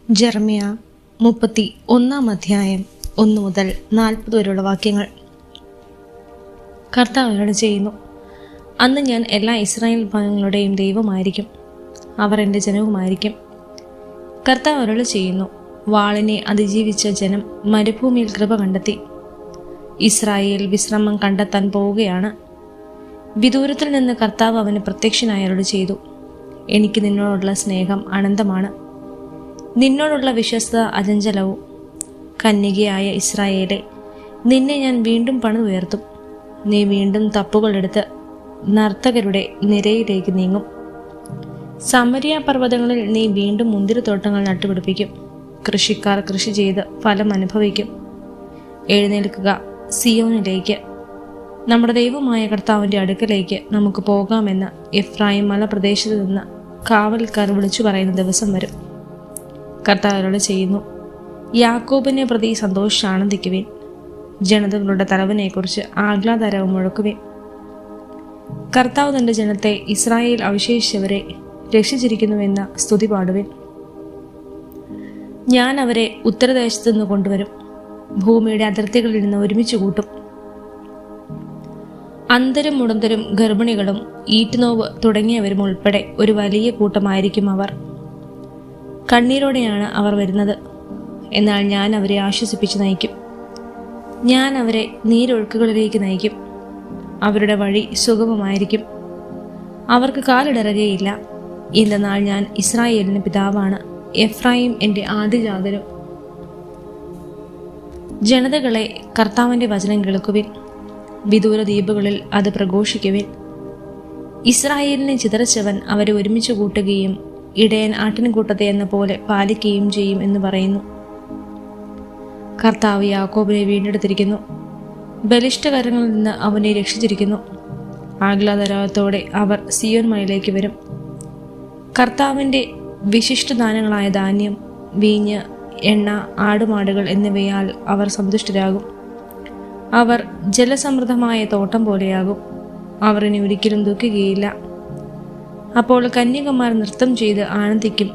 Jeremiah 31 1 മുതൽ 40 വരെയുള്ള വാക്യങ്ങൾ. കർത്താവ് അരുളി ചെയ്യുന്നു, അന്ന് ഞാൻ എല്ലാ ഇസ്രായേൽ ഭാഗങ്ങളുടെയും ദൈവമായിരിക്കും, അവർ എൻ്റെ ജനവുമായിരിക്കും. കർത്താവ് അരുളി ചെയ്യുന്നു, വാളിനെ അതിജീവിച്ച ജനം മരുഭൂമിയിൽ കൃപ കണ്ടെത്തി. ഇസ്രായേൽ വിശ്രമം കണ്ടെത്താൻ പോവുകയാണ്. വിദൂരത്തിൽ നിന്ന് കർത്താവ് അവന് പ്രത്യക്ഷനായി അരുളി ചെയ്തു, എനിക്ക് നിന്നോടുള്ള സ്നേഹം അനന്തമാണ്, നിന്നോടുള്ള വിശ്വസ്തത അചഞ്ചലവും. കന്യകയായ ഇസ്രായേലെ, നിന്നെ ഞാൻ വീണ്ടും പണിതുയർത്തും. നീ വീണ്ടും തപ്പുകളെടുത്ത് നർത്തകരുടെ നിരയിലേക്ക് നീങ്ങും. സമരിയ പർവ്വതങ്ങളിൽ നീ വീണ്ടും മുന്തിരിത്തോട്ടങ്ങൾ നട്ടുപിടിപ്പിക്കും. കൃഷിക്കാർ കൃഷി ചെയ്ത് ഫലം അനുഭവിക്കും. എഴുന്നേൽക്കുക, സിയോനിലേക്ക്, നമ്മുടെ ദൈവമായ കർത്താവിൻ്റെ അടുക്കലേക്ക് നമുക്ക് പോകാമെന്ന് എഫ്രായിം മലപ്രദേശത്ത് നിന്ന് കാവൽക്കാർ വിളിച്ചു പറയുന്ന ദിവസം വരും. കർത്താവ് അരുളി ചെയ്യുന്നു, യാക്കോബിനെ പ്രതി സന്തോഷിച്ചാനന്ദിക്കുവിൻ, ജനതകളുടെ തലവനെക്കുറിച്ച് ആഹ്ലാദരവും മുഴക്കുവിൻ. കർത്താവ് തൻ്റെ ജനത്തെ, ഇസ്രായേൽ അവശേഷിച്ചവരെ രക്ഷിച്ചിരിക്കുന്നുവെന്ന സ്തുതി പാടുവിൻ. ഞാൻ അവരെ ഉത്തരദേശത്തു നിന്ന് കൊണ്ടുവരും, ഭൂമിയുടെ അതിർത്തികളിൽ നിന്ന് ഒരുമിച്ച് കൂട്ടും. അന്ധരും മുടന്തരും ഗർഭിണികളും ഈറ്റുനോവ് തുടങ്ങിയവരും ഉൾപ്പെടെ ഒരു വലിയ കൂട്ടമായിരിക്കും അവർ. കണ്ണീരോടെയാണ് അവർ വരുന്നത്, എന്നാൽ ഞാൻ അവരെ ആശ്വസിപ്പിച്ച് നയിക്കും. ഞാൻ അവരെ നീരൊഴുക്കുകളിലേക്ക് നയിക്കും. അവരുടെ വഴി സുഗമമായിരിക്കും, അവർക്ക് കാലിടറുകയില്ല. എന്തെന്നാൽ ഞാൻ ഇസ്രായേലിന് പിതാവാണ്, എഫ്രായിം എൻ്റെ ആദ്യജാതനും. ജനതകളെ, കർത്താവിൻ്റെ വചനം കേൾക്കുവിൻ, വിദൂര ദ്വീപുകളിൽ അത് പ്രഘോഷിക്കുവിൻ. ഇസ്രായേലിനെ ചിതറിച്ചവൻ അവരെ ഒരുമിച്ച് കൂട്ടുകയും ഇടയൻ ആട്ടിൻകൂട്ടത്തെ എന്ന പോലെ പാലിക്കുകയും ചെയ്യും എന്ന് പറയുന്നു. കർത്താവ് യാക്കോബിനെ വീണ്ടെടുത്തിരിക്കുന്നു, ബലിഷ്ഠകരങ്ങളിൽ നിന്ന് അവനെ രക്ഷിച്ചിരിക്കുന്നു. ആഹ്ലാദരാഗത്തോടെ അവർ സിയോൻ മലയിലേക്ക് വരും. കർത്താവിൻ്റെ വിശിഷ്ടദാനങ്ങളായ ധാന്യം, വീഞ്ഞ്, എണ്ണ, ആടുമാടുകൾ എന്നിവയാൽ അവർ സന്തുഷ്ടരാകും. അവർ ജലസമൃദ്ധമായ തോട്ടം പോലെയാകും. അവർ ഇനി ഒരിക്കലും ദുഃഖിക്കുകയില്ല. അപ്പോൾ കന്യകമാർ നൃത്തം ചെയ്ത് ആനന്ദിക്കും,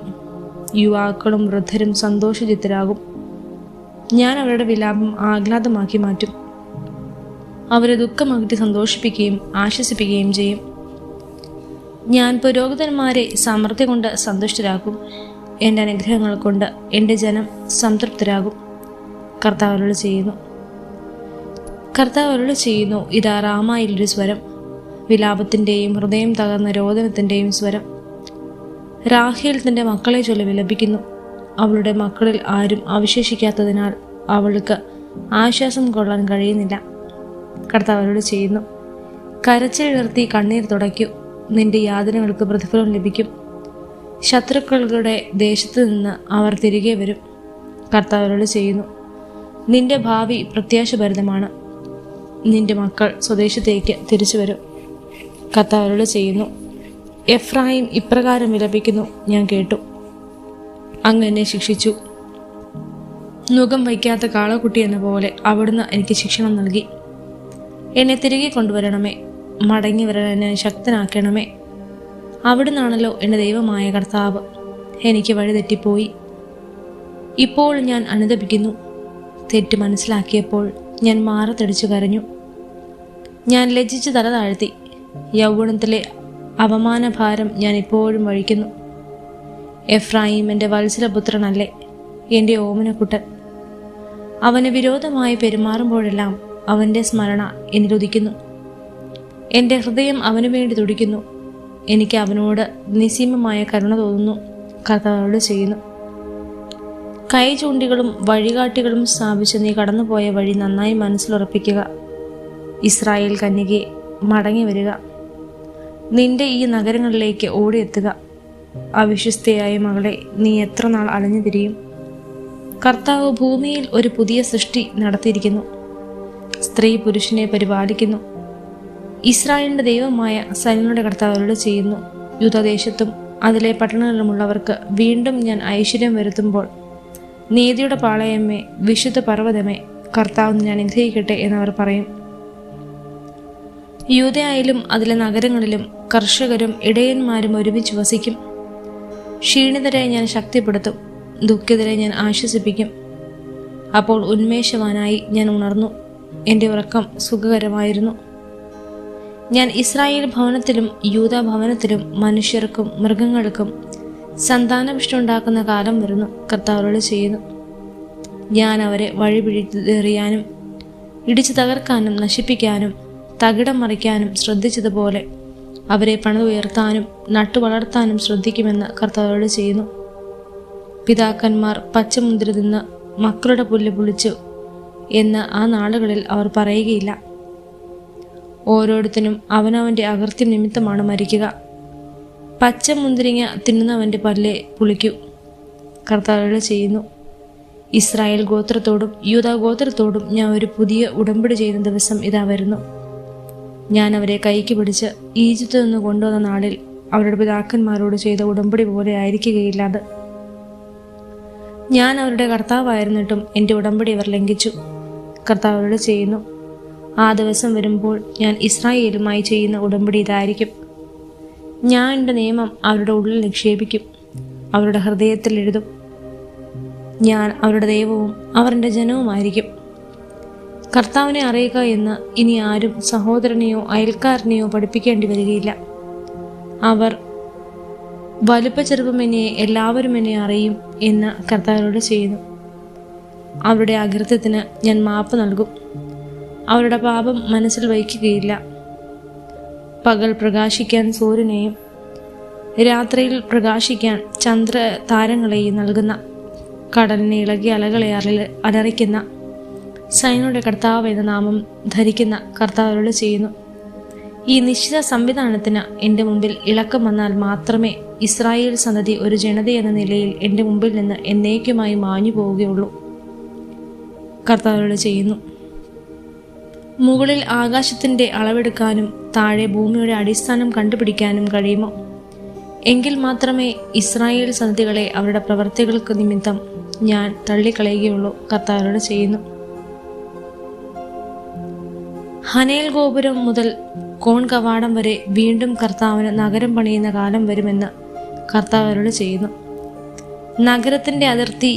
യുവാക്കളും വൃദ്ധരും സന്തോഷചിത്തരാകും. ഞാൻ അവരുടെ വിലാപം ആഹ്ലാദമാക്കി മാറ്റും. അവരെ ദുഃഖമകറ്റി സന്തോഷിപ്പിക്കുകയും ആശ്വസിപ്പിക്കുകയും ചെയ്യും. ഞാൻ പുരോഹിതന്മാരെ സമൃദ്ധി കൊണ്ട് സന്തുഷ്ടരാക്കും. എൻ്റെ അനുഗ്രഹങ്ങൾ കൊണ്ട് എൻ്റെ ജനം സംതൃപ്തരാകും. കർത്താവ് അരുളി ചെയ്യുന്നു, ഇതാ റാമായിലൊരു സ്വരം, വിലാപത്തിൻ്റെയും ഹൃദയം തകർന്ന രോദനത്തിൻ്റെയും സ്വരം. റാഹേൽ തൻ്റെ മക്കളെ ചൊല്ലി വിലപിക്കുന്നു. അവളുടെ മക്കളിൽ ആരും അവശേഷിക്കാത്തതിനാൽ അവൾക്ക് ആശ്വാസം കൊള്ളാൻ കഴിയുന്നില്ല. കർത്താവ് അരുളി ചെയ്യുന്നു, കരച്ചിലുയർത്തി കണ്ണീർ തുടയ്ക്കൂ, നിന്റെ യാതനകൾക്ക് പ്രതിഫലം ലഭിക്കും. ശത്രുക്കളുടെ ദേശത്ത് നിന്ന് അവർ തിരികെ വരും. കർത്താവ് അരുളി ചെയ്യുന്നു, നിന്റെ ഭാവി പ്രത്യാശഭരിതമാണ്, നിന്റെ മക്കൾ സ്വദേശത്തേക്ക് തിരിച്ചു വരും. കർത്താവ് അരുളി ചെയ്യുന്നു, എഫ്രായിം ഇപ്രകാരം വിലപിക്കുന്നു, ഞാൻ കേട്ടു. അങ്ങ് എന്നെ ശിക്ഷിച്ചു, നുകം വയ്ക്കാത്ത കാളക്കുട്ടി എന്ന പോലെ അവിടുന്ന് എനിക്ക് ശിക്ഷണം നൽകി. എന്നെ തിരികെ കൊണ്ടുവരണമേ, മടങ്ങി വരാൻ എന്നെ ശക്തനാക്കണമേ. അവിടുന്നാണല്ലോ എൻ്റെ ദൈവമായ കർത്താവ്. എനിക്ക് വഴി തെറ്റിപ്പോയി, ഇപ്പോൾ ഞാൻ അനുതപിക്കുന്നു. തെറ്റ് മനസ്സിലാക്കിയപ്പോൾ ഞാൻ മാറത്തടിച്ചു കരഞ്ഞു. ഞാൻ ലജ്ജിച്ച് തല താഴ്ത്തി. യൗവനത്തിലെ അപമാനഭാരം ഞാൻ ഇപ്പോഴും വഹിക്കുന്നു. എഫ്രായിം എൻ്റെ വത്സലപുത്രനല്ലേ, എൻ്റെ ഓമനക്കുട്ടൻ. അവന് വിരോധമായി പെരുമാറുമ്പോഴെല്ലാം അവൻ്റെ സ്മരണ എന്നിലുദിക്കുന്നു. എൻ്റെ ഹൃദയം അവനു വേണ്ടി തുടിക്കുന്നു. എനിക്ക് അവനോട് നിസ്സീമമായ കരുണ തോന്നുന്നു. കർത്താവ് ചെയ്യുന്നു, കൈ ചൂണ്ടികളും വഴികാട്ടികളും സ്ഥാപിച്ച് നീ കടന്നുപോയ വഴി നന്നായി മനസ്സിലുറപ്പിക്കുക. ഇസ്രായേൽ കന്യകയെ, മടങ്ങി വരിക, നിന്റെ ഈ നഗരങ്ങളിലേക്ക് ഓടിയെത്തുക. അവിശ്വസ്തയായ മകളെ, നീ എത്ര നാൾ അലഞ്ഞു തിരിയും? കർത്താവ് ഭൂമിയിൽ ഒരു പുതിയ സൃഷ്ടി നടത്തിയിരിക്കുന്നു. സ്ത്രീ പുരുഷനെ പരിപാലിക്കുന്നു. ഇസ്രായേലിൻ്റെ ദൈവമായ സൈന്യങ്ങളുടെ കർത്താവ് അരുളി ചെയ്യുന്നു, യൂദദേശത്തും അതിലെ പട്ടണങ്ങളിലുമുള്ളവർക്ക് വീണ്ടും ഞാൻ ഐശ്വര്യം വരുത്തുമ്പോൾ, നീതിയുടെ പാളയമേ, വിശുദ്ധ പർവ്വതമേ, കർത്താവ് ഞാൻ അനുഗ്രഹിക്കട്ടെ എന്നവർ പറയും. യൂദയായാലും അതിലെ നഗരങ്ങളിലും കർഷകരും ഇടയന്മാരും ഒരുമിച്ച് വസിക്കും. ക്ഷീണിതരെ ഞാൻ ശക്തിപ്പെടുത്തും, ദുഃഖിതരെ ഞാൻ ആശ്വസിപ്പിക്കും. അപ്പോൾ ഉന്മേഷവാനായി ഞാൻ ഉണർന്നു. എൻ്റെ ഉറക്കം സുഖകരമായിരുന്നു. ഞാൻ ഇസ്രായേൽ ഭവനത്തിലും യൂദാ ഭവനത്തിലും മനുഷ്യർക്കും മൃഗങ്ങൾക്കും സന്താനപുഷ്ടിയുണ്ടാക്കുന്ന കാലം വരുന്നു, കർത്താവ് ചെയ്യുന്നു. ഞാൻ അവരെ വഴിപിഴച്ചെറിയാനും ഇടിച്ചു തകർക്കാനും നശിപ്പിക്കാനും തകിടം മറിക്കാനും ശ്രദ്ധിച്ചതുപോലെ അവരെ പണിതുയർത്താനും നട്ടുവളർത്താനും ശ്രദ്ധിക്കുമെന്ന് കർത്താവ് ചെയ്യുന്നു. പിതാക്കന്മാർ പച്ചമുന്തിരി തിന്ന് മക്കളുടെ പുല്ല് പുളിച്ചു എന്ന് ആ നാളുകളിൽ അവർ പറയുകയില്ല. ഓരോരുത്തനും അവനവൻ്റെ അകൃത്യം നിമിത്തമാണ് മരിക്കുക. പച്ചമുന്തിരിങ്ങ തിന്നുന്നവൻ്റെ പല്ല് പുളിക്കൂ, കർത്താവ് ചെയ്യുന്നു. ഇസ്രായേൽ ഗോത്രത്തോടും യൂദാ ഗോത്രത്തോടും ഞാൻ ഒരു പുതിയ ഉടമ്പടി ചെയ്യുന്ന ദിവസം ഇതാ വരുന്നു. ഞാൻ അവരെ കൈക്ക് പിടിച്ച് ഈജിപ്തിൽ നിന്ന് കൊണ്ടുവന്ന നാളിൽ അവരുടെ പിതാക്കന്മാരോട് ചെയ്ത ഉടമ്പടി പോലെ ആയിരിക്കുകയില്ല അത്. ഞാൻ അവരുടെ കർത്താവായിരുന്നിട്ടും എൻ്റെ ഉടമ്പടി അവർ ലംഘിച്ചു, കർത്താവ് ചെയ്യുന്നു. ആ ദിവസം വരുമ്പോൾ ഞാൻ ഇസ്രായേലുമായി ചെയ്യുന്ന ഉടമ്പടി ഇതായിരിക്കും. ഞാൻ എൻ്റെ നിയമം അവരുടെ ഉള്ളിൽ നിക്ഷേപിക്കും, അവരുടെ ഹൃദയത്തിൽ എഴുതും. ഞാൻ അവരുടെ ദൈവവും അവർ എൻ്റെ ജനവുമായിരിക്കും. കർത്താവിനെ അറിയുക എന്ന് ഇനി ആരും സഹോദരനെയോ അയൽക്കാരനെയോ പഠിപ്പിക്കേണ്ടി വരികയില്ല. അവർ വലുപ്പ ചെറുപ്പമെന്നെ എല്ലാവരും എന്നെ അറിയും എന്ന് കർത്താവിനോട് ചെയ്യുന്നു. അവരുടെ അകൃത്യത്തിന് ഞാൻ മാപ്പ് നൽകും, അവരുടെ പാപം മനസ്സിൽ വയ്ക്കുകയില്ല. പകൽ പ്രകാശിക്കാൻ സൂര്യനെയും രാത്രിയിൽ പ്രകാശിക്കാൻ ചന്ദ്ര താരങ്ങളെയും നൽകുന്ന, കടലിനെ ഇളകിയ അലകളെ അലറിക്കുന്ന സൈന്യങ്ങളുടെ കർത്താവ് എന്ന നാമം ധരിക്കുന്ന കർത്താവിനോട് ചെയ്യുന്നു. ഈ നിശ്ചിത സംവിധാനത്തിന് എൻ്റെ മുമ്പിൽ ഇളക്കം വന്നാൽ മാത്രമേ ഇസ്രായേൽ സന്തതി ഒരു ജനതയെന്ന നിലയിൽ എൻ്റെ മുമ്പിൽ നിന്ന് എന്നേക്കുമായി മാഞ്ഞു പോവുകയുള്ളൂ, കർത്താവിനോട് ചെയ്യുന്നു. മുകളിൽ ആകാശത്തിൻ്റെ അളവെടുക്കാനും താഴെ ഭൂമിയുടെ അടിസ്ഥാനം കണ്ടുപിടിക്കാനും കഴിയുമോ? എങ്കിൽ മാത്രമേ ഇസ്രായേൽ സന്തതികളെ അവരുടെ പ്രവർത്തികൾക്ക് നിമിത്തം ഞാൻ തള്ളിക്കളയുകയുള്ളൂ, കർത്താവിനോട് ചെയ്യുന്നു. ഹനേൽ ഗോപുരം മുതൽ കോൺ കവാടം വരെ വീണ്ടും കർത്താവിന് നഗരം പണിയുന്ന കാലം വരുമെന്ന് കർത്താവിനോട് ചെയ്യുന്നു. നഗരത്തിൻ്റെ അതിർത്തി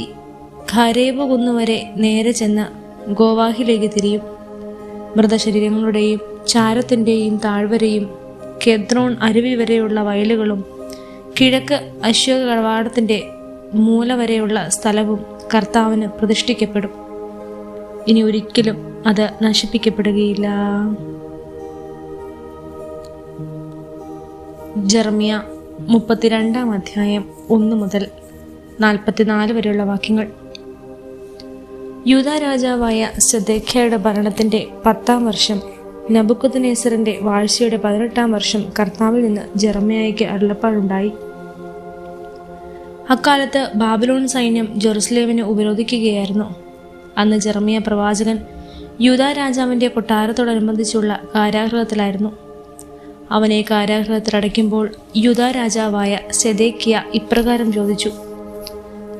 ഖരേബ് കുന്നുവരെ നേരെ ചെന്ന് ഗോവാഹിലേക്ക് തിരിയും. മൃതശരീരങ്ങളുടെയും ചാരത്തിൻ്റെയും താഴ്വരയും കെദ്രോൺ അരുവി വരെയുള്ള വയലുകളും കിഴക്ക് അശ്വക കവാടത്തിൻ്റെ മൂല വരെയുള്ള സ്ഥലവും കർത്താവിന് പ്രതിഷ്ഠിക്കപ്പെടും. ഇനി ഒരിക്കലും അത് നശിപ്പിക്കപ്പെടുകയില്ല. ജെറമ്യ 32 അധ്യായം 1 മുതൽ 44 വരെയുള്ള വാക്യങ്ങൾ. യൂദാ രാജാവായ സെദേഖ്യയുടെ ഭരണത്തിൻ്റെ 10-ാം വർഷം, നെബൂഖദ്നേസറിൻ്റെ വാഴ്ചയുടെ 18-ാം വർഷം കർത്താവിൽ നിന്ന് ജെറമ്യായ്ക്ക് അരുളപ്പാടുണ്ടായി. അക്കാലത്ത് ബാബിലോൺ സൈന്യം ജെറുസലേമിനെ ഉപരോധിക്കുകയായിരുന്നു. അന്ന് ജെറമ്യ പ്രവാചകൻ യൂദാ രാജാവിൻ്റെ കൊട്ടാരത്തോടനുബന്ധിച്ചുള്ള കാരാഗൃഹത്തിലായിരുന്നു. അവനെ കാരാഗൃഹത്തിൽ അടയ്ക്കുമ്പോൾ യൂദാ രാജാവായ സെദേക്കിയ ഇപ്രകാരം ചോദിച്ചു: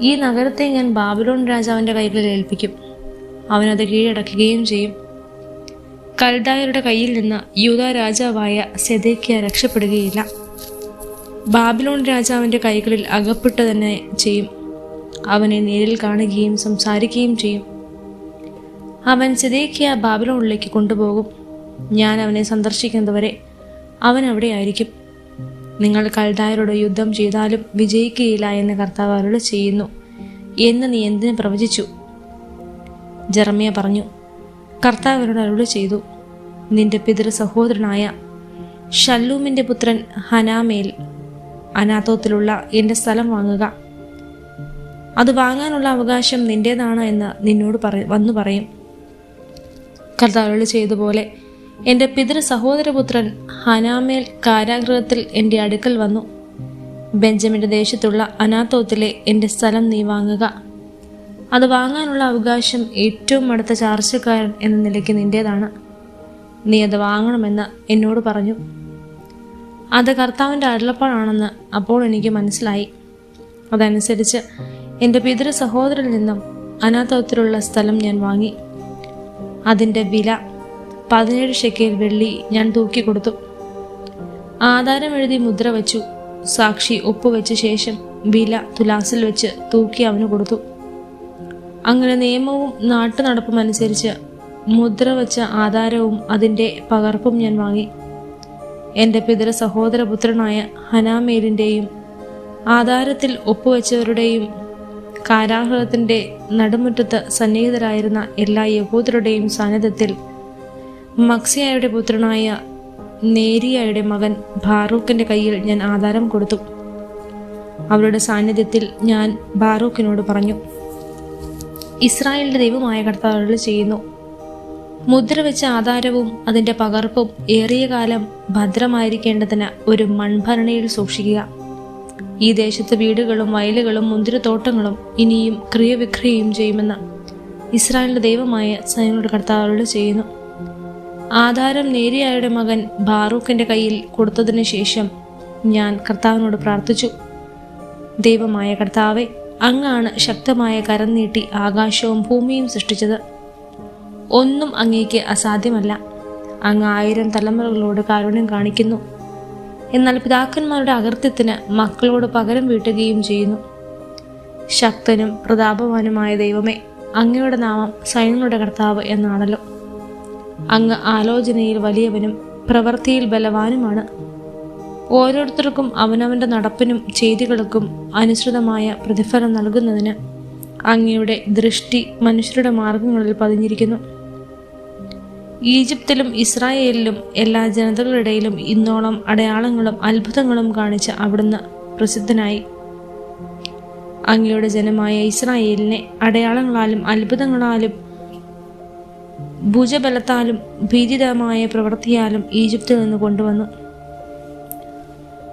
ഈ നഗരത്തെ ഞാൻ ബാബിലോൺ രാജാവിൻ്റെ കൈകളിൽ ഏൽപ്പിക്കും, അവനത് കീഴടക്കുകയും ചെയ്യും. കൽദായരുടെ കയ്യിൽ നിന്ന് യൂദാ രാജാവായ സെദേക്കിയ രക്ഷപ്പെടുകയില്ല. ബാബിലോൺ രാജാവിൻ്റെ കൈകളിൽ അകപ്പെട്ടു തന്നെ ചെയ്യും. അവനെ നേരിൽ കാണുകയും സംസാരിക്കുകയും ചെയ്യും. അവൻ സെദേക്കിയ ബാബിലോണിലേക്ക് കൊണ്ടുപോകും. ഞാൻ അവനെ സന്ദർശിക്കുന്നതുവരെ അവൻ അവിടെ ആയിരിക്കും. നിങ്ങൾ കൽദായരോട് യുദ്ധം ചെയ്താലും വിജയിക്കുകയില്ല എന്ന് കർത്താവ് അരുളി ചെയ്യുന്നു എന്ന് നീ എന്തിനു പ്രവചിച്ചു? ജെറമ്യ പറഞ്ഞു: കർത്താവിനോട് അരുളി ചെയ്തു, നിന്റെ പിതൃ സഹോദരനായ ശല്ലൂമിൻ്റെ പുത്രൻ ഹനാമേൽ അനാത്തോത്തിലുള്ള എൻ്റെ സ്ഥലം വാങ്ങുക. അത് വാങ്ങാനുള്ള അവകാശം നിന്റേതാണ് എന്ന് നിന്നോട് വന്നു പറയും. കർത്താവ് ചെയ്തതുപോലെ എൻ്റെ പിതൃ സഹോദരപുത്രൻ ഹനാമേൽ കാരാഗൃഹത്തിൽ എൻ്റെ അടുക്കൽ വന്നു. ബെഞ്ചമിൻ്റെ ദേശത്തുള്ള അനാത്തോത്തിലെ എൻ്റെ സ്ഥലം നീ വാങ്ങുക. അത് വാങ്ങാനുള്ള അവകാശം ഏറ്റവും അടുത്ത ചാർച്ചക്കാരൻ എന്ന നിലയ്ക്ക് നിന്റേതാണ്. നീ അത് വാങ്ങണമെന്ന് എന്നോട് പറഞ്ഞു. അത് കർത്താവിൻ്റെ അരുളപ്പാടാണെന്ന് അപ്പോൾ എനിക്ക് മനസ്സിലായി. അതനുസരിച്ച് എൻ്റെ പിതൃ സഹോദരനിൽ നിന്നും അനാത്തോത്തിലുള്ള സ്ഥലം ഞാൻ വാങ്ങി. അതിൻ്റെ വില 17 ഷെക്കേൽ വെള്ളി ഞാൻ തൂക്കിക്കൊടുത്തു. ആധാരം എഴുതി മുദ്ര വച്ചു. സാക്ഷി ഒപ്പുവെച്ച ശേഷം വില തുലാസിൽ വെച്ച് തൂക്കി അവന് കൊടുത്തു. അങ്ങനെ നിയമവും നാട്ടുനടപ്പും അനുസരിച്ച് മുദ്ര വച്ച ആധാരവും അതിൻ്റെ പകർപ്പും ഞാൻ വാങ്ങി. എൻ്റെ പിതൃ സഹോദരപുത്രനായ ഹനാമേലിൻ്റെയും ആധാരത്തിൽ ഒപ്പുവെച്ചവരുടെയും കാരാഗൃഹത്തിൻ്റെ നടുമുറ്റത്ത് സന്നിഹിതരായിരുന്ന എല്ലാ യഹൂദരുടെയും സാന്നിധ്യത്തിൽ മക്സിയായുടെ പുത്രനായ നേരിയയുടെ മകൻ ബാറൂക്കിൻ്റെ കയ്യിൽ ഞാൻ ആധാരം കൊടുത്തു. അവരുടെ സാന്നിധ്യത്തിൽ ഞാൻ ബാറൂക്കിനോട് പറഞ്ഞു, ഇസ്രായേലിൻ്റെ ദൈവമായ കർത്താവ് അരുളി ചെയ്യുന്നു, മുദ്ര വെച്ച ആധാരവും അതിൻ്റെ പകർപ്പും ഏറിയ കാലം ഭദ്രമായിരിക്കേണ്ടതിന് ഒരു മൺഭരണിയിൽ സൂക്ഷിക്കുക. ഈ ദേശത്ത് വീടുകളും വയലുകളും മുന്തിരിത്തോട്ടങ്ങളും ഇനിയും ക്രിയവിക്രയം ചെയ്യുമെന്ന് ഇസ്രായേലിൻ്റെ ദൈവമായ സൈന്യങ്ങളുടെ കർത്താവ് അരുളി ചെയ്യുന്നു. ആധാരം നേരിയായുടെ മകൻ ബാറൂക്കിൻ്റെ കയ്യിൽ കൊടുത്തതിന് ശേഷം ഞാൻ കർത്താവിനോട് പ്രാർത്ഥിച്ചു, ദൈവമായ കർത്താവെ, അങ്ങാണ് ശക്തമായ കരം നീട്ടി ആകാശവും ഭൂമിയും സൃഷ്ടിച്ചത്. ഒന്നും അങ്ങേക്ക് അസാധ്യമല്ല. അങ്ങ് 1000 തലമുറകളോട് കാരുണ്യം കാണിക്കുന്നു. എന്നാൽ പിതാക്കന്മാരുടെ അകൃത്യത്തിന് മക്കളോട് പകരം വീട്ടുകയും ചെയ്യുന്നു. ശക്തനും പ്രതാപവാനുമായ ദൈവമേ, അങ്ങയുടെ നാമം സൈന്യങ്ങളുടെ കർത്താവ് എന്നാണല്ലോ. അങ്ങ് ആലോചനയിൽ വലിയവനും പ്രവൃത്തിയിൽ ബലവാനുമാണ്. ഓരോരുത്തർക്കും അവനവൻ്റെ നടപ്പിനും ചെയ്തികൾക്കും അനുസൃതമായ പ്രതിഫലം നൽകുന്നതിന് അങ്ങയുടെ ദൃഷ്ടി മനുഷ്യരുടെ മാർഗങ്ങളിൽ പതിഞ്ഞിരിക്കുന്നു. ഈജിപ്തിലും ഇസ്രായേലിലും എല്ലാ ജനതകളുടെയിലും ഇന്നോളം അടയാളങ്ങളും അത്ഭുതങ്ങളും കാണിച്ച് അവിടുന്ന് പ്രസിദ്ധനായി. അങ്ങയുടെ ജനമായ ഇസ്രായേലിനെ അടയാളങ്ങളാലും അത്ഭുതങ്ങളാലും ഭുജബലത്താലും ഭീതിതമായ പ്രവൃത്തിയാലും ഈജിപ്തിൽ നിന്ന് കൊണ്ടുവന്നു.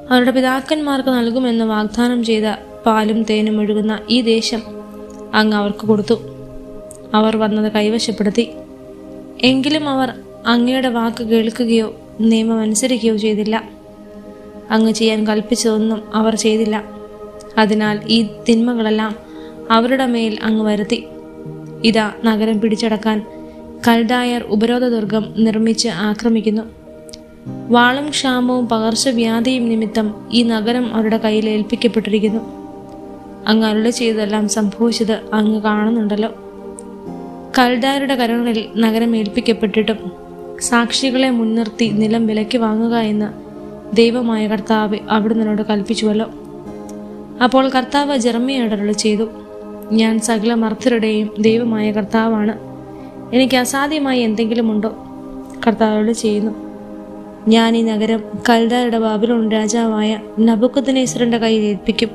അവരുടെ പിതാക്കന്മാർക്ക് നൽകുമെന്ന് വാഗ്ദാനം ചെയ്ത പാലും തേനും ഒഴുകുന്ന ഈ ദേശം അങ്ങ് അവർക്ക് കൊടുത്തു. അവർ വന്നത് കൈവശപ്പെടുത്തി. എങ്കിലും അവർ അങ്ങയുടെ വാക്ക് കേൾക്കുകയോ നിയമം അനുസരിക്കുകയോ ചെയ്തില്ല. അങ്ങ് ചെയ്യാൻ കൽപ്പിച്ചതൊന്നും അവർ ചെയ്തില്ല. അതിനാൽ ഈ തിന്മകളെല്ലാം അവരുടെ മേൽ അങ്ങ് വരുത്തി. ഇതാ, നഗരം പിടിച്ചടക്കാൻ കൽദായർ ഉപരോധദുർഗം നിർമ്മിച്ച് ആക്രമിക്കുന്നു. വാളും ക്ഷാമവും പകർച്ചവ്യാധിയും നിമിത്തം ഈ നഗരം അവരുടെ കയ്യിൽ ഏൽപ്പിക്കപ്പെട്ടിരിക്കുന്നു. അങ്ങ് അരുളി ചെയ്തതെല്ലാം സംഭവിച്ചത് അങ്ങ് കാണുന്നുണ്ടല്ലോ. കൽദായരുടെ കരങ്ങളിൽ നഗരം ഏൽപ്പിക്കപ്പെട്ടിട്ടും സാക്ഷികളെ മുൻനിർത്തി നിലം വിലയ്ക്ക് വാങ്ങുക എന്ന് ദൈവമായ കർത്താവ് അവിടുന്നോട് കൽപ്പിച്ചുവല്ലോ. അപ്പോൾ കർത്താവ് ജെറമ്യായോട് അരുളി ചെയ്തു, ഞാൻ സകല മർത്യരുടെയും ദൈവമായ കർത്താവാണ്. എനിക്ക് അസാധ്യമായി എന്തെങ്കിലും ഉണ്ടോ? കർത്താവ് അരുളി ചെയ്യുന്നു, ഞാൻ ഈ നഗരം കൽദായരുടെ ബാബിലോൺ രാജാവായ നബൂഖദ്നേസറിന്റെ കയ്യിൽ ഏൽപ്പിക്കും.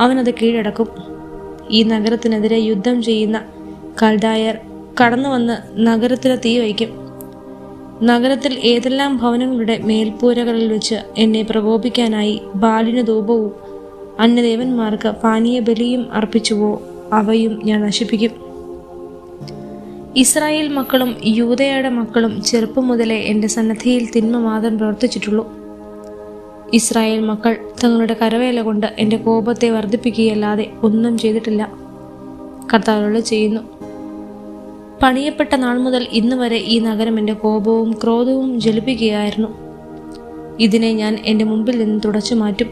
അവനത് കീഴടക്കും. ഈ നഗരത്തിനെതിരെ യുദ്ധം ചെയ്യുന്ന കൽദായർ കടന്നു വന്ന് നഗരത്തിന് തീ വയ്ക്കും. നഗരത്തിൽ ഏതെല്ലാം ഭവനങ്ങളുടെ മേൽപ്പൂരകളിൽ വെച്ച് എന്നെ പ്രകോപിക്കാനായി ബാലിന് ധൂപവും അന്യദേവന്മാർക്ക് പാനീയ ബലിയും അർപ്പിച്ചുവോ അവയും ഞാൻ നശിപ്പിക്കും. ഇസ്രായേൽ മക്കളും യൂദയുടെ മക്കളും ചെറുപ്പം മുതലേ എൻ്റെ സന്നദ്ധിയിൽ തിന്മ മാത്രം പ്രവർത്തിച്ചിട്ടുള്ളൂ. ഇസ്രായേൽ മക്കൾ തങ്ങളുടെ കരവേല കൊണ്ട് എൻ്റെ കോപത്തെ വർദ്ധിപ്പിക്കുകയല്ലാതെ ഒന്നും ചെയ്തിട്ടില്ല. കർത്താവ് ചെയ്യുന്നു, പണിയപ്പെട്ട നാൾ മുതൽ ഇന്ന് വരെ ഈ നഗരം എൻ്റെ കോപവും ക്രോധവും ജ്വലിപ്പിക്കുകയായിരുന്നു. ഇതിനെ ഞാൻ എൻ്റെ മുമ്പിൽ നിന്ന് തുടച്ചു മാറ്റും.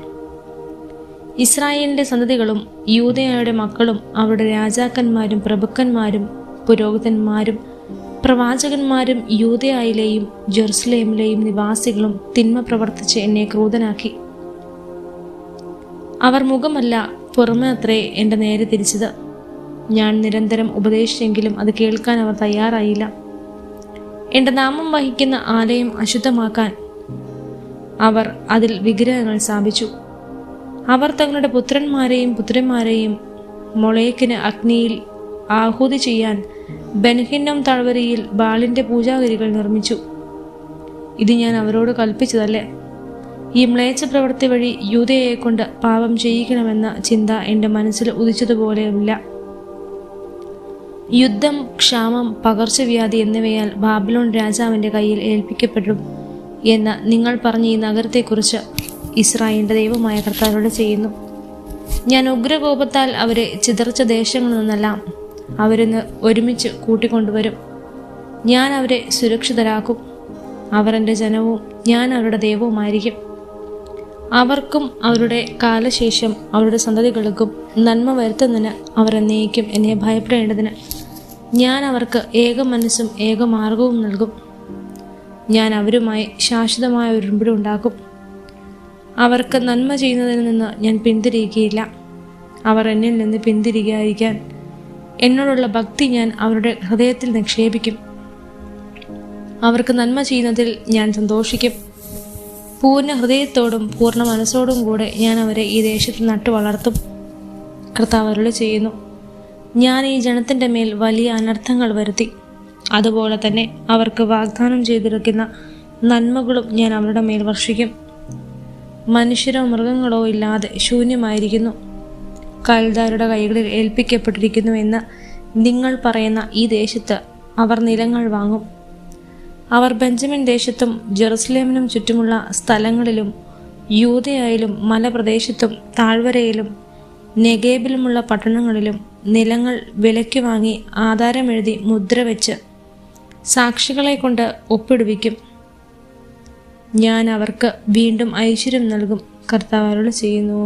ഇസ്രായേലിൻ്റെ സന്തതികളും യൂദയുടെ മക്കളും അവരുടെ രാജാക്കന്മാരും പ്രഭുക്കന്മാരും പുരോഹിതന്മാരും പ്രവാചകന്മാരും യൂദയായിലെയും ജെറുസലേമിലെയും നിവാസികളും തിന്മ പ്രവർത്തിച്ച് എന്നെ ക്രൂധനാക്കി. അവർ മുഖമല്ല പുറമെ അത്രേ എൻ്റെ നേരെ തിരിച്ചത്. ഞാൻ നിരന്തരം ഉപദേശിച്ചെങ്കിലും അത് കേൾക്കാൻ അവർ തയ്യാറായില്ല. എൻ്റെ നാമം വഹിക്കുന്ന ആലയം അശുദ്ധമാക്കാൻ അവർ അതിൽ വിഗ്രഹങ്ങൾ സ്ഥാപിച്ചു. അവർ തങ്ങളുടെ പുത്രന്മാരെയും പുത്രിമാരെയും മൊളേക്കിന് അഗ്നിയിൽ ആഹൂതി ചെയ്യാൻ ബെൻഹിന്നം താഴ്വരയിൽ ബാലിൻ്റെ പൂജാഗിരികൾ നിർമ്മിച്ചു. ഇത് ഞാൻ അവരോട് കൽപ്പിച്ചതല്ലേ? ഈ മ്ലേച്ഛ പ്രവൃത്തി വഴി യൂദയെ കൊണ്ട് പാപം ചെയ്യിക്കണമെന്ന ചിന്ത എൻ്റെ മനസ്സിൽ ഉദിച്ചതുപോലെയില്ല. യുദ്ധം, ക്ഷാമം, പകർച്ചവ്യാധി എന്നിവയാൽ ബാബിലോൺ രാജാവിൻ്റെ കയ്യിൽ ഏൽപ്പിക്കപ്പെടും എന്ന് നിങ്ങൾ പറഞ്ഞ ഈ നഗരത്തെക്കുറിച്ച് ഇസ്രായേലിൻ്റെ ദൈവമായ കർത്താവ് ചെയ്യുന്നു. ഞാൻ ഉഗ്രകോപത്താൽ അവരെ ചിതറിച്ച ദേശങ്ങളിൽ നിന്നെല്ലാം അവരിന്ന് ഒരുമിച്ച് കൂട്ടിക്കൊണ്ടുവരും. ഞാൻ അവരെ സുരക്ഷിതരാക്കും. അവർ എൻ്റെ ജനവും ഞാൻ അവരുടെ ദൈവവുമായിരിക്കും. അവർക്കും അവരുടെ കാലശേഷം അവരുടെ സന്തതികൾക്കും നന്മ വരുത്തുന്നതിന് അവർ എന്നേക്കും എന്നെ ഭയപ്പെടേണ്ടതിന് ഞാൻ അവർക്ക് ഏക മനസ്സും ഏക മാർഗവും നൽകും. ഞാൻ അവരുമായി ശാശ്വതമായ ഒരു ഉടമ്പടി ഉണ്ടാക്കും. അവർക്ക് നന്മ ചെയ്യുന്നതിൽ നിന്ന് ഞാൻ പിന്തിരിയുകയില്ല. അവർ എന്നിൽ നിന്ന് പിന്തിരിയാതിരിക്കാൻ എന്നോടുള്ള ഭക്തി ഞാൻ അവരുടെ ഹൃദയത്തിൽ നിക്ഷേപിക്കും. അവർക്ക് നന്മ ചെയ്യുന്നതിൽ ഞാൻ സന്തോഷിക്കും. പൂർണ്ണ ഹൃദയത്തോടും പൂർണ്ണ മനസ്സോടും കൂടെ ഞാൻ അവരെ ഈ ദേശത്ത് നട്ടു വളർത്തും. കർത്താവ് അരുളി ചെയ്യുന്നു, ഞാൻ ഈ ജനത്തിൻ്റെ മേൽ വലിയ അനർത്ഥങ്ങൾ വരുത്തി. അതുപോലെ തന്നെ അവർക്ക് വാഗ്ദാനം ചെയ്തിരിക്കുന്ന നന്മകളും ഞാൻ അവരുടെ മേൽ വർഷിക്കും. മനുഷ്യരോ മൃഗങ്ങളോ ഇല്ലാതെ ശൂന്യമായിരിക്കുന്നു, കൽദാരുടെ കൈകളിൽ ഏൽപ്പിക്കപ്പെട്ടിരിക്കുന്നു എന്ന് നിങ്ങൾ പറയുന്ന ഈ ദേശത്ത് അവർ നിലങ്ങൾ വാങ്ങും. അവർ ബെഞ്ചമിൻ ദേശത്തും ജെറുസലേമിനും ചുറ്റുമുള്ള സ്ഥലങ്ങളിലും യൂദയായാലും മലപ്രദേശത്തും താഴ്വരയിലും നെഗേബിലുമുള്ള പട്ടണങ്ങളിലും നിലങ്ങൾ വിലയ്ക്ക് വാങ്ങി ആധാരമെഴുതി മുദ്ര വെച്ച് സാക്ഷികളെ കൊണ്ട് ഒപ്പിടുവിക്കും. ഞാൻ അവർക്ക് വീണ്ടും ഐശ്വര്യം നൽകും. കർത്താവ് അരുളി ചെയ്യുന്നു.